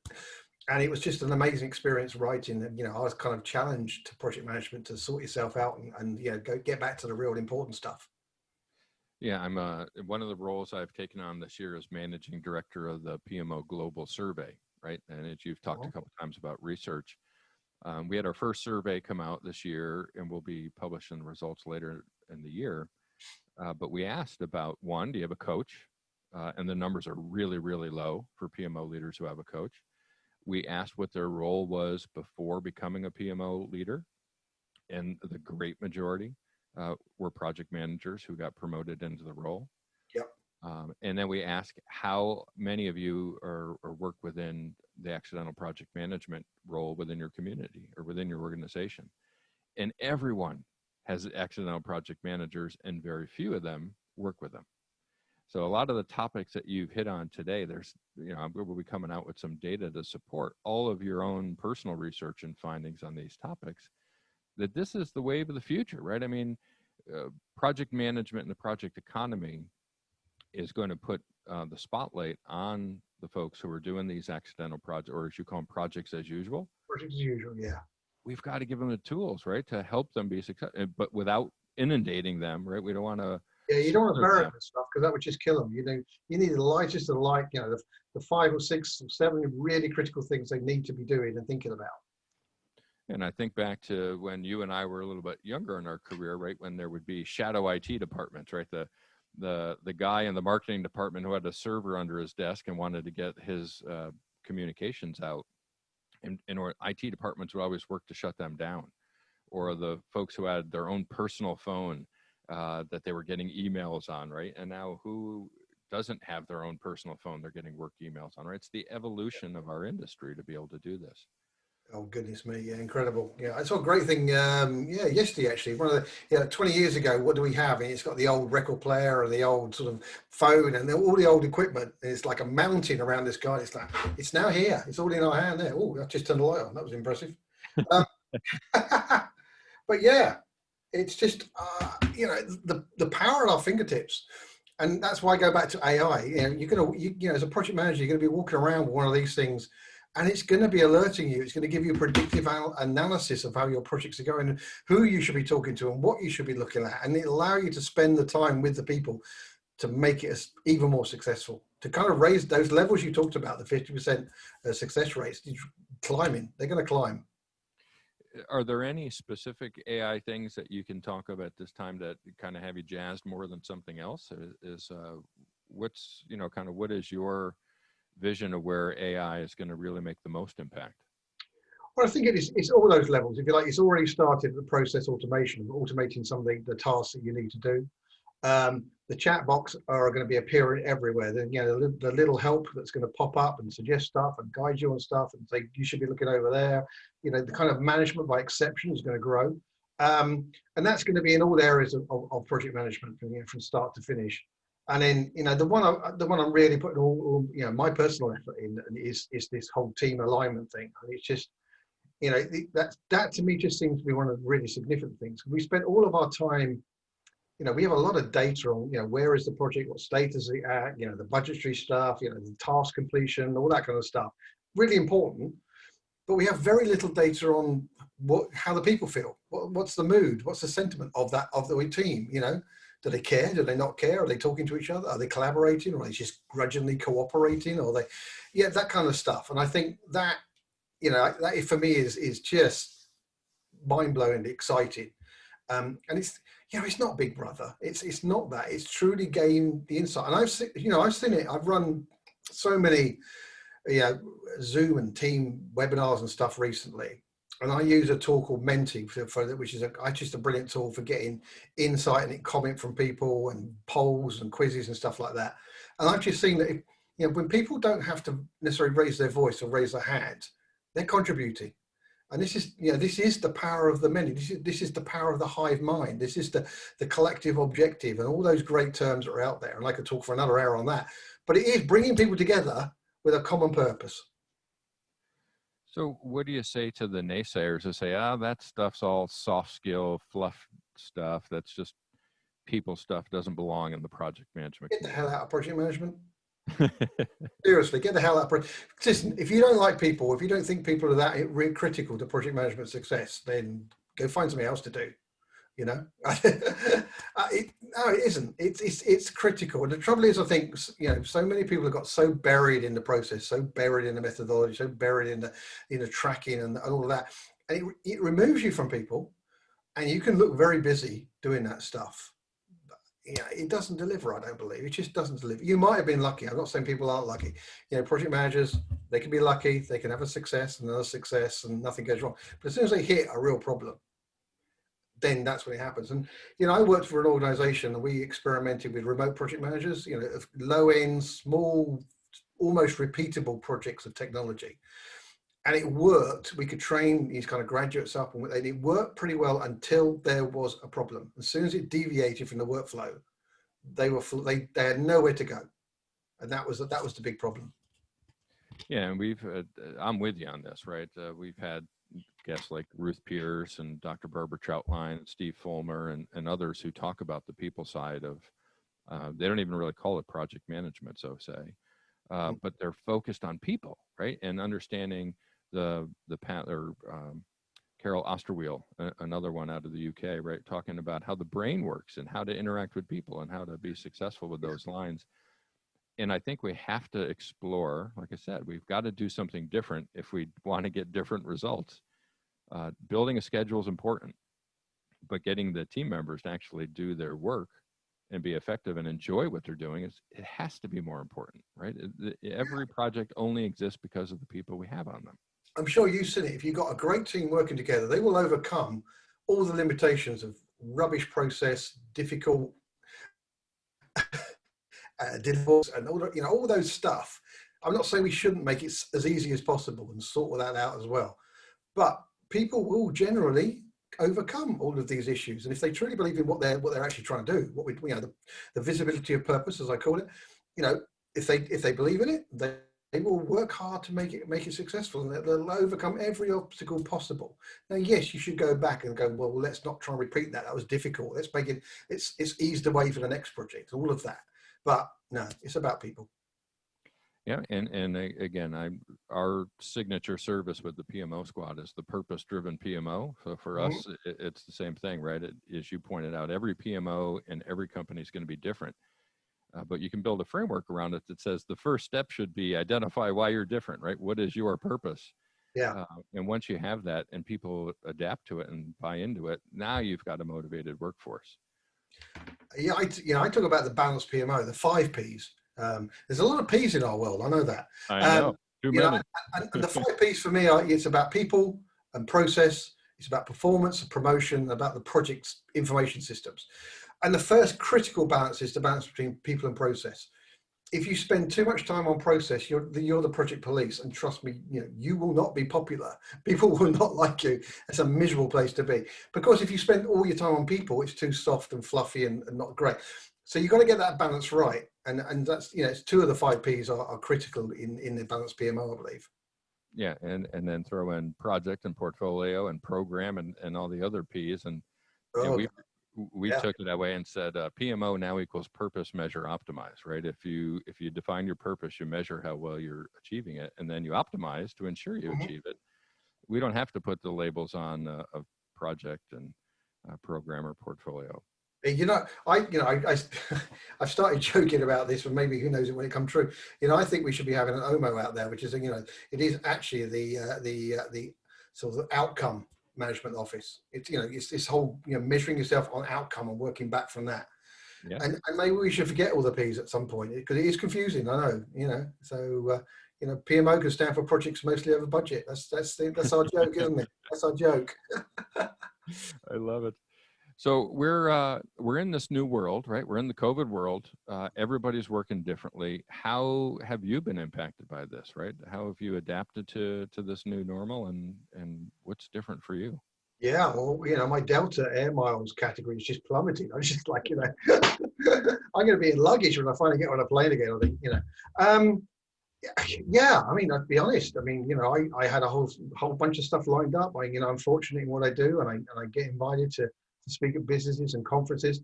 And it was just an amazing experience writing. And, I was kind of challenged to project management to sort yourself out and go get back to the real important stuff. Yeah, I'm one of the roles I've taken on this year is managing director of the PMO Global Survey, right? And as you've talked a couple times about research. We had our first survey come out this year, and we'll be publishing the results later in the year. But we asked about, one, do you have a coach? and the numbers are really, really low for PMO leaders who have a coach. We asked what their role was before becoming a PMO leader, and the great majority were project managers who got promoted into the role. Yep. And then we asked how many of you are work within the accidental project management role within your community or within your organization. And everyone has accidental project managers, and very few of them work with them. So a lot of the topics that you've hit on today, we'll be coming out with some data to support all of your own personal research and findings on these topics, that this is the wave of the future, right? I mean, project management and the project economy is going to put the spotlight on the folks who are doing these accidental projects, or as you call them, projects as usual. Projects as usual, yeah. We've got to give them the tools, right, to help them be successful, but without inundating them, right? We don't want to. Yeah, you don't want to bury them and stuff, because that would just kill them. You need the lightest of the light, the 5 or 6 or 7 really critical things they need to be doing and thinking about. And I think back to when you and I were a little bit younger in our career, right? When there would be shadow IT departments, right? The guy in the marketing department who had a server under his desk and wanted to get his communications out, and or IT departments would always work to shut them down, or the folks who had their own personal phone that they were getting emails on, right? And now who doesn't have their own personal phone they're getting work emails on, right? It's the evolution of our industry to be able to do this. Oh, goodness me. Yeah, incredible. Yeah, I saw a great thing, yesterday, actually. One of the, 20 years ago, what do we have? And it's got the old record player and the old sort of phone and all the old equipment. And it's like a mountain around this guy. It's like, it's now here. It's all in our hand there. Oh, I just turned the light on. That was impressive. But yeah, it's just, the power at our fingertips. And that's why I go back to AI. You're going to, as a project manager, you're going to be walking around with one of these things, and it's going to be alerting you. It's going to give you a predictive analysis of how your projects are going, who you should be talking to and what you should be looking at. And it'll allow you to spend the time with the people to make it even more successful, to kind of raise those levels you talked about, the 50% success rates, climbing. They're going to climb. Are there any specific AI things that you can talk about this time that kind of have you jazzed more than something else? What is your vision of where AI is going to really make the most impact? Well, I think it's all those levels. If you like, it's already started the process automation, automating some of the tasks that you need to do. The chat box are going to be appearing everywhere. Then, the little help that's going to pop up and suggest stuff and guide you on stuff and say, you should be looking over there. The kind of management by exception is going to grow. And that's going to be in all areas of project management from start to finish. And then, the one I'm really putting all my personal effort in is this whole team alignment thing. And it's just, that to me just seems to be one of the really significant things. We spent all of our time, we have a lot of data on, where is the project, what status is it at, the budgetary stuff, the task completion, all that kind of stuff. Really important. But we have very little data on how the people feel. What's the mood? What's the sentiment of the team? Do they care? Do they not care? Are they talking to each other? Are they collaborating? Or are they just grudgingly cooperating? Or that kind of stuff. And I think that, that for me is just mind-blowingly exciting. And it's not Big Brother. It's not that. It's truly gain the insight. And I've seen it. I've run so many, Zoom and team webinars and stuff recently. And I use a tool called Menti which is just a brilliant tool for getting insight and comment from people and polls and quizzes and stuff like that. And I've just seen that when people don't have to necessarily raise their voice or raise their hand, they're contributing. And this is the power of the many. This is the power of the hive mind. This is the collective objective and all those great terms that are out there. And I could talk for another hour on that. But it is bringing people together with a common purpose. So what do you say to the naysayers who say, that stuff's all soft skill, fluff stuff, that's just people stuff, doesn't belong in the project management? Get the hell out of project management. Seriously, get the hell out of listen, if you don't like people, if you don't think people are that really critical to project management success, then go find something else to do. No, it isn't. It's critical. And the trouble is, I think, so many people have got so buried in the process, so buried in the methodology, so buried in the tracking and all of that. And it removes you from people, and you can look very busy doing that stuff. yeah, it doesn't deliver. I don't believe it just doesn't deliver. You might have been lucky. I'm not saying people aren't lucky. You know, project managers, they can be lucky. They can have a success and another success, and nothing goes wrong. But as soon as they hit a real problem, then that's when it happens. And you know, I worked for an organization and we experimented with remote project managers. You know, of low end, small, almost repeatable projects of technology. And it worked. We could train these kind of graduates up, and it worked pretty well until there was a problem. As soon as it deviated from the workflow, they had nowhere to go, and that was the big problem. Yeah, and I'm with you on this, right? We've had guests like Ruth Pierce and Dr. Barbara Troutline and Steve Fulmer and others who talk about the people side of. They don't even really call it project management, so say, but they're focused on people, right? And understanding the path, or Carol Osterweel, another one out of the UK, right? Talking about how the brain works and how to interact with people and how to be successful with those lines. And I think we have to explore, like I said, we've got to do something different if we want to get different results. Building a schedule is important, but getting the team members to actually do their work and be effective and enjoy what they're doing, it has to be more important, right? Every project only exists because of the people we have on them. I'm sure you've seen it. If you've got a great team working together, they will overcome all the limitations of rubbish process, difficult deliverables, and all, you know, all those stuff. I'm not saying we shouldn't make it as easy as possible and sort that out as well, but people will generally overcome all of these issues. And if they truly believe in what they're actually trying to do, what we, you know, the visibility of purpose, as I call it, you know, if they believe in it, they will work hard to make it successful, and they'll overcome every obstacle possible. Now, yes, you should go back and go, well, let's not try and repeat that. That was difficult. Let's make it, it's eased away for the next project, all of that. But no, it's about people. Yeah, and again, our signature service with the PMO squad is the purpose-driven PMO. So for us, it's the same thing, right? As you pointed out, every PMO and every company is going to be different. But you can build a framework around it that says the first step should be identify why you're different, right? What is your purpose? Yeah. And once you have that and people adapt to it and buy into it, now you've got a motivated workforce. Yeah, I talk about the balanced PMO, the 5 Ps. There's a lot of Ps in our world. I know that. I know. Too many. And the 5 Ps for me it's about people and process. It's about performance and promotion, about the project's information systems. And the first critical balance is the balance between people and process. If you spend too much time on process, you're the project police, and trust me, you will not be popular. People will not like you. It's a miserable place to be, because if you spend all your time on people, it's too soft and fluffy and not great. So you've got to get that balance right, and that's, it's 2 of the 5 Ps are critical in the balanced PMO, I believe. Yeah, and then throw in project and portfolio and program and all the other Ps, and we took it that way and said PMO now equals purpose, measure, optimize, right? If you define your purpose, you measure how well you're achieving it, and then you optimize to ensure you achieve it. We don't have to put the labels on a project and program or portfolio. I've started joking about this, and maybe who knows it when it comes true. I think we should be having an OMO out there, which is, it is actually the sort of outcome management office. It's this whole, measuring yourself on outcome and working back from that. Yeah. And maybe we should forget all the P's at some point, because it is confusing. I know, So PMO can stand for projects mostly over budget. That's our joke, isn't it? That's our joke. I love it. So we're in this new world, right? We're in the COVID world. Everybody's working differently. How have you been impacted by this, right? How have you adapted to this new normal, and what's different for you? Yeah, well, my Delta Air Miles category is just plummeting. I was just like, I'm going to be in luggage when I finally get on a plane again, I think, Yeah, I mean, I'll be honest. I mean, I had a whole bunch of stuff lined up. I'm fortunate in what I do, and I get invited to speak at businesses and conferences.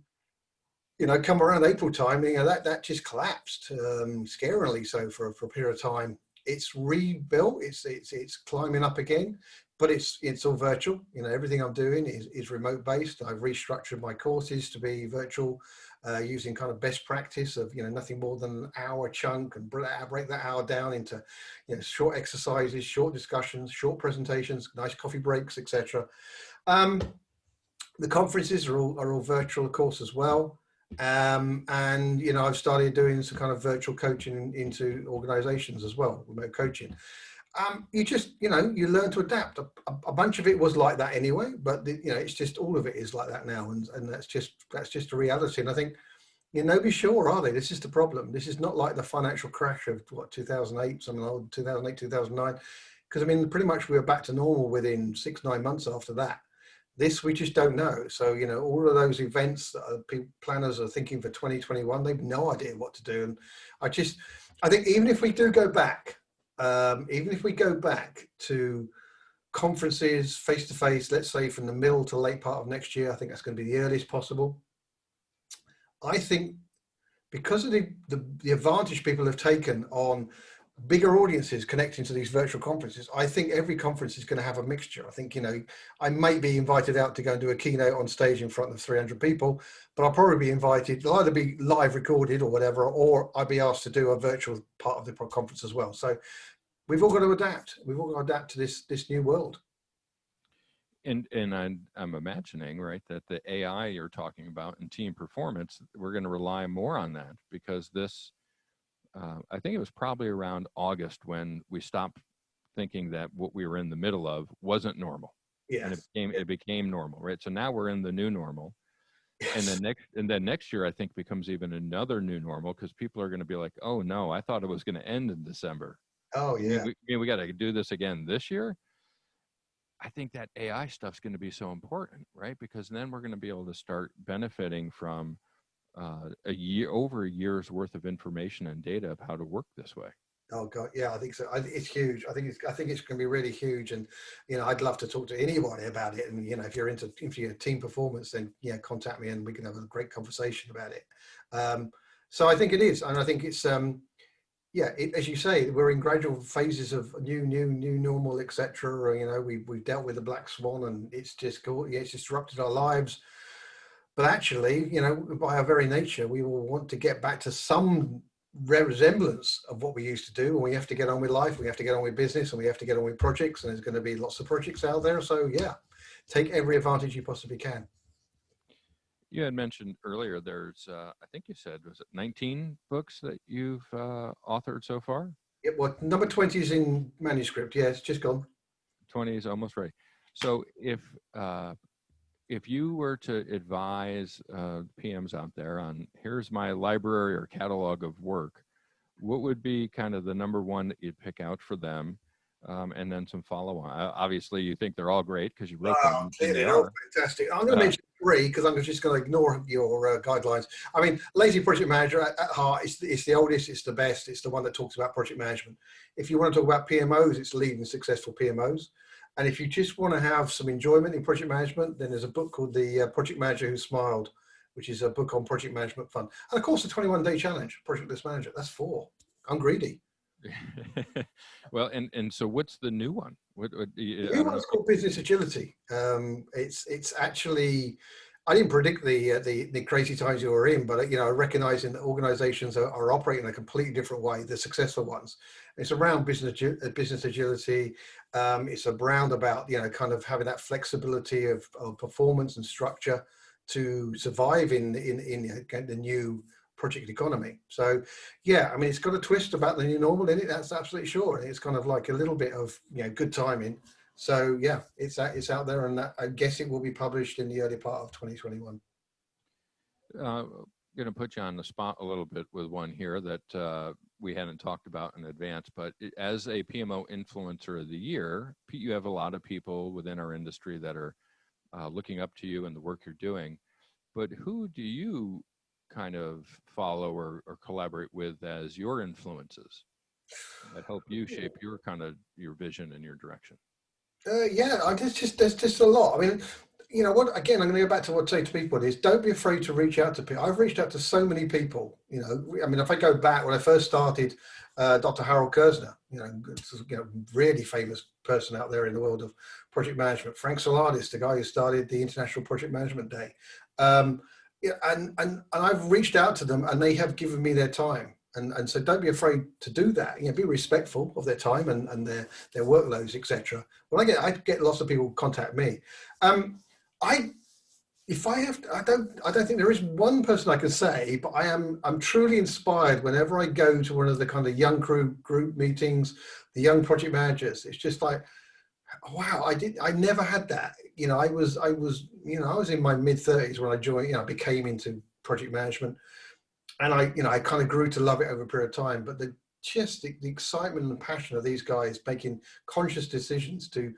Come around April time, that just collapsed, scarily so for a period of time. It's rebuilt. It's climbing up again, but it's all virtual. Everything I'm doing is remote based. I've restructured my courses to be virtual, using kind of best practice of nothing more than an hour chunk, and break that hour down into short exercises, short discussions, short presentations, nice coffee breaks, etc. The conferences are all virtual, of course, as well. And, you know, I've started doing some kind of virtual coaching into organizations as well, remote coaching. You just, you know, you learn to adapt. A bunch of it was like that anyway, but you know, it's just all of it is like that now, and that's just a reality. And I think, you know, nobody's sure, are they? This is the problem. This is not like the financial crash of what 2008, something like 2008, 2009, because I mean, pretty much we were back to normal within 6-9 months after that. This we just don't know. So, you know, all of those events that planners are thinking for 2021, they've no idea what to do. And I think even if we do go back. Even if we go back to conferences face to face, let's say from the middle to late part of next year, I think that's going to be the earliest possible. I think because of the advantage people have taken on bigger audiences connecting to these virtual conferences, I think every conference is going to have a mixture. I think, you know, I might be invited out to go and do a keynote on stage in front of 300 people, but I'll probably be invited, it'll either be live recorded or whatever, or I'll be asked to do a virtual part of the conference as well. So we've all got to adapt. We've all got to adapt to this new world. And I'm imagining, right, that the AI you're talking about in team performance, we're going to rely more on that, because this, I think it was probably around August when we stopped thinking that what we were in the middle of wasn't normal. Yes. And it became normal, right? So now we're in the new normal. Yes. And then next year, I think, becomes even another new normal, because people are going to be like, oh no, I thought it was going to end in December. Oh yeah. We got to do this again this year. I think that AI stuff's going to be so important, right? Because then we're going to be able to start benefiting from over a year's worth of information and data of how to work this way. Oh God, yeah, I think so. It's huge. I think it's going to be really huge, and you know, I'd love to talk to anybody about it. And you know, if you're team performance, then yeah, contact me and we can have a great conversation about it. So I think it is, and I think it's yeah, as you say, we're in gradual phases of new normal, etc. You know, we've dealt with the black swan, and it's just cool. Yeah, it's disrupted our lives. But actually, you know, by our very nature, we will want to get back to some resemblance of what we used to do. And we have to get on with life. We have to get on with business, and we have to get on with projects. And there's going to be lots of projects out there. So yeah, take every advantage you possibly can. You had mentioned earlier there's, I think you said, was it 19 books that you've authored so far? Yeah, well, number 20 is in manuscript. Yeah, it's just gone. 20 is almost ready. So if you were to advise PMs out there on, here's my library or catalog of work, what would be kind of the number one that you'd pick out for them? And then some follow-on. Obviously, you think they're all great because you wrote them. They're all fantastic. I'm going to mention 3 because I'm just going to ignore your guidelines. I mean, Lazy Project Manager at heart, it's the oldest, it's the best, it's the one that talks about project management. If you want to talk about PMOs, it's Leading Successful PMOs. And if you just want to have some enjoyment in project management, then there's a book called The Project Manager Who Smiled, which is a book on project management fun. And of course, the 21-day challenge, Project List Manager. That's 4. I'm greedy. Well, and so what's the new one? The new one is called Business Agility. It's actually, I didn't predict the crazy times you were in, but you know, recognizing that organizations are operating in a completely different way, the successful ones. It's around business agility. It's around about, you know, kind of having that flexibility of performance and structure to survive in the new project economy. So yeah, I mean, it's got a twist about the new normal in it, that's absolutely sure. And it's kind of like a little bit of, you know, good timing. So yeah, it's out there, and I guess it will be published in the early part of 2021. Going to put you on the spot a little bit with one here that we hadn't talked about in advance, but as a PMO Influencer of the Year, you have a lot of people within our industry that are looking up to you and the work you're doing, but who do you kind of follow or collaborate with as your influences that help you shape your kind of your vision and your direction? Yeah, there's just a lot. I mean, you know what, again, I'm going to go back to what I say to people is, don't be afraid to reach out to people. I've reached out to so many people, you know. I mean, if I go back when I first started, Dr. Harold Kersner, you know, really famous person out there in the world of project management. Frank Solardis, the guy who started the International Project Management Day. Yeah, and I've reached out to them, and they have given me their time. And so don't be afraid to do that. You know, be respectful of their time and their workloads, etc. Well, I get lots of people contact me. If I have to, I don't think there is one person I can say, but I'm truly inspired whenever I go to one of the kind of young group meetings, the young project managers. It's just like, wow, I never had that. I was in my mid-30s when I joined, I became into project management, and I kind of grew to love it over a period of time. But the excitement and passion of these guys making conscious decisions to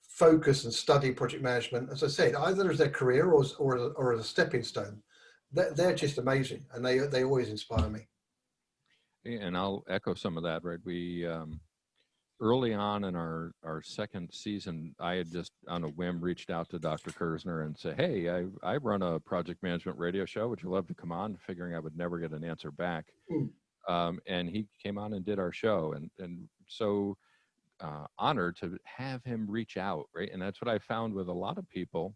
focus and study project management, as I said, either as their career or as a stepping stone, they're just amazing, and they always inspire me. And I'll echo some of that, right? We, early on in our second season, I had just on a whim reached out to Dr. Kersner and said, hey, I run a project management radio show. Would you love to come on? Figuring I would never get an answer back. And he came on and did our show. And so honored to have him reach out, right? And that's what I found with a lot of people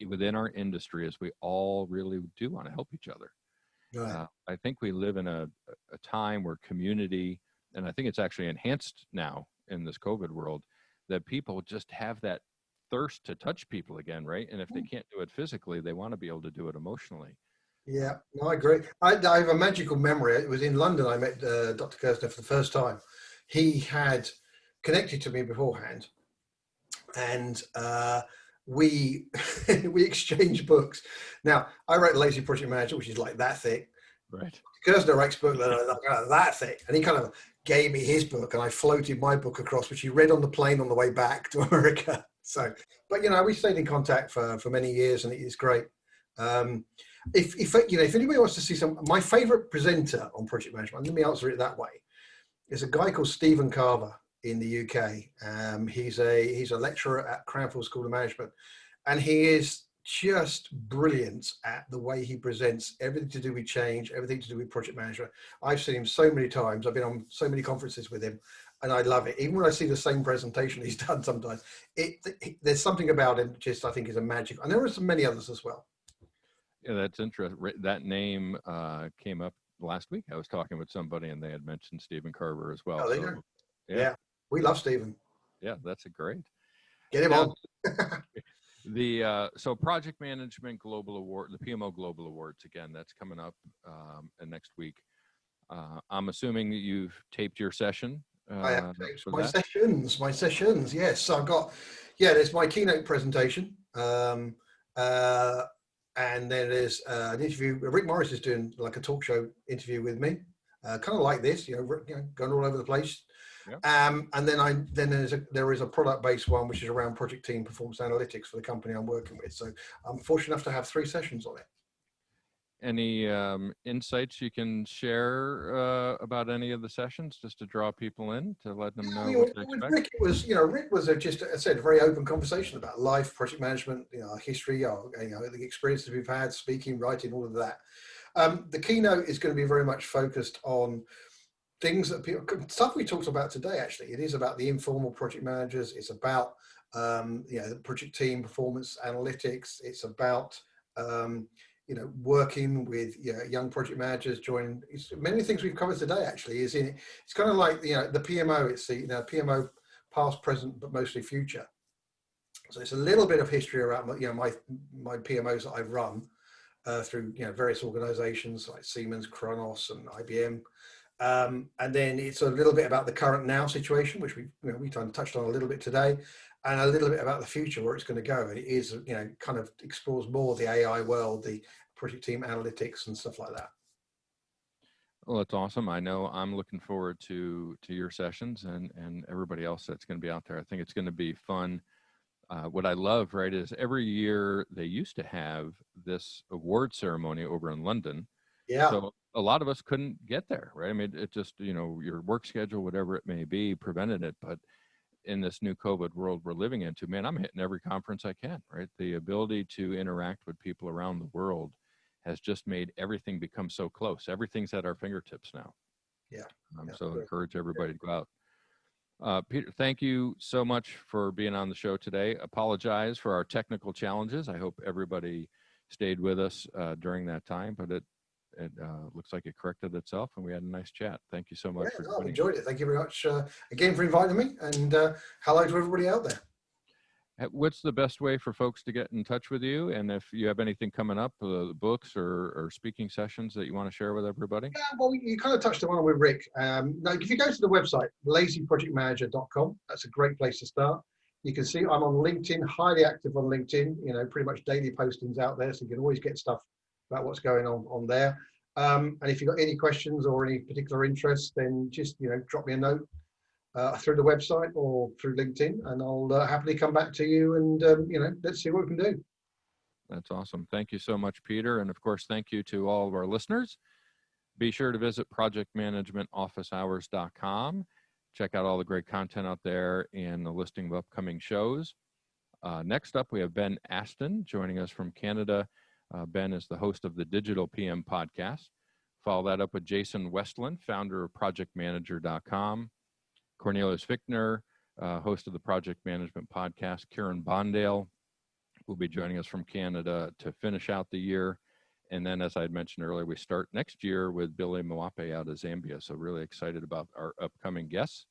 within our industry is we all really do want to help each other. Right. I think we live in a time where community, and I think it's actually enhanced now in this COVID world, that people just have that thirst to touch people again, right? And if they can't do it physically, they want to be able to do it emotionally. Yeah, no, I agree. I have a magical memory. It was in London I met Dr. Kersner for the first time. He had connected to me beforehand, and we we exchanged books. Now, I wrote Lazy Project Manager, which is like that thick. Right. Kersner writes book that thick, and he kind of gave me his book, and I floated my book across, which he read on the plane on the way back to America. So, but we stayed in contact for many years, and it is great. If anybody wants to see my favorite presenter on project management, let me answer it that way. There's a guy called Stephen Carver in the UK. He's a lecturer at Cranfield School of Management, and he is just brilliant at the way he presents everything to do with change, everything to do with project management. I've seen him so many times. I've been on so many conferences with him, and I love it. Even when I see the same presentation he's done sometimes, there's something about him just I think is a magic. And there are so many others as well. Yeah, that's interesting. That name came up last week. I was talking with somebody, and they had mentioned Stephen Carver as well. Oh, so, yeah, we love Stephen. Yeah, that's a great. Get him on. So Project Management Global Award, the PMO Global Awards, again, that's coming up next week. I'm assuming that you've taped your session. I have taped my sessions. Yes, so I've got. Yeah, there's my keynote presentation. And then there's an interview. Rick Morris is doing like a talk show interview with me, kind of like this, going all over the place. Yep. And then there is a product-based one which is around project team performance analytics for the company I'm working with. So I'm fortunate enough to have 3 sessions on it. Any insights you can share about any of the sessions, just to draw people in, to let them know what to expect? Rick, Rick was just, I said, a very open conversation about life, project management, our history, the experiences we've had, speaking, writing, all of that. The keynote is going to be very much focused on things that stuff we talked about today. Actually, it is about the informal project managers. It's about the project team performance analytics. It's about working with young project managers, joining many things we've covered today. Actually, it's kind of like the PMO. It's the PMO past, present, but mostly future. So it's a little bit of history around my PMOs that I've run through various organizations like Siemens, Kronos, and IBM. And then it's a little bit about the current now situation, which we kind of touched on a little bit today, and a little bit about the future, where it's going to go. And it is, kind of explores more the AI world, the project team analytics and stuff like that. Well, that's awesome. I know I'm looking forward to your sessions and everybody else that's going to be out there. I think it's going to be fun. What I love, right, is every year they used to have this award ceremony over in London. Yeah. So a lot of us couldn't get there, right? I mean, it just, your work schedule, whatever it may be, prevented it. But in this new COVID world we're living into, man, I'm hitting every conference I can, right? The ability to interact with people around the world has just made everything become so close. Everything's at our fingertips now. Yeah. So encourage everybody to go out. Peter, thank you so much for being on the show today. Apologize for our technical challenges. I hope everybody stayed with us during that time, but it looks like it corrected itself, and we had a nice chat. Thank you so much for joining. I enjoyed it. Thank you very much again for inviting me, and hello to everybody out there. What's the best way for folks to get in touch with you? And if you have anything coming up, books or speaking sessions that you want to share with everybody? Yeah, well, you kind of touched on with Rick. Now, if you go to the website, lazyprojectmanager.com, that's a great place to start. You can see I'm on LinkedIn, highly active on LinkedIn, pretty much daily postings out there. So you can always get stuff about what's going on there. And if you've got any questions or any particular interest, then just, drop me a note through the website or through LinkedIn, and I'll happily come back to you and, let's see what we can do. That's awesome. Thank you so much, Peter. And of course, thank you to all of our listeners. Be sure to visit ProjectManagementOfficeHours.com. Check out all the great content out there and the listing of upcoming shows. Next up, we have Ben Aston joining us from Canada. Ben is the host of the Digital PM podcast. Follow that up with Jason Westland, founder of ProjectManager.com. Cornelius Fichtner, host of the Project Management podcast. Kieran Bondale will be joining us from Canada to finish out the year. And then, as I had mentioned earlier, we start next year with Billy Mwape out of Zambia. So really excited about our upcoming guests.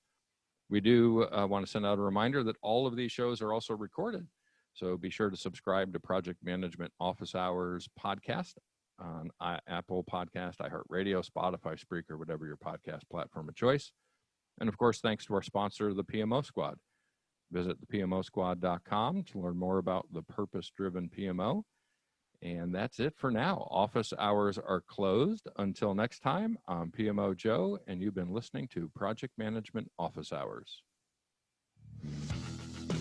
We do want to send out a reminder that all of these shows are also recorded. So be sure to subscribe to Project Management Office Hours podcast on Apple Podcast, iHeartRadio, Spotify, Spreaker, whatever your podcast platform of choice. And of course, thanks to our sponsor, the PMO Squad. Visit thepmosquad.com to learn more about the purpose-driven PMO. And that's it for now. Office hours are closed. Until next time, I'm PMOJoe, and you've been listening to Project Management Office Hours.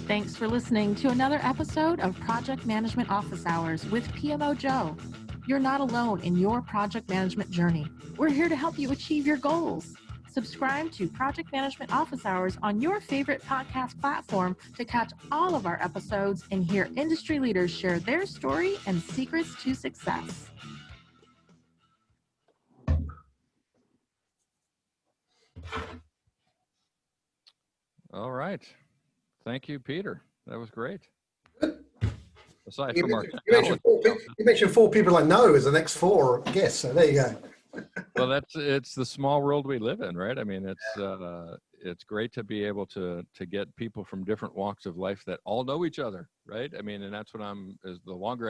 Thanks for listening to another episode of Project Management Office Hours with PMOJoe. You're not alone in your project management journey. We're here to help you achieve your goals. Subscribe to Project Management Office Hours on your favorite podcast platform to catch all of our episodes and hear industry leaders share their story and secrets to success. All right. Thank you, Peter. That was great. Aside You from our mentioned four people I know as the next four guests, so there you go. Well, it's the small world we live in, right? I mean, it's great to be able to get people from different walks of life that all know each other, right? I mean, and that's what the longer I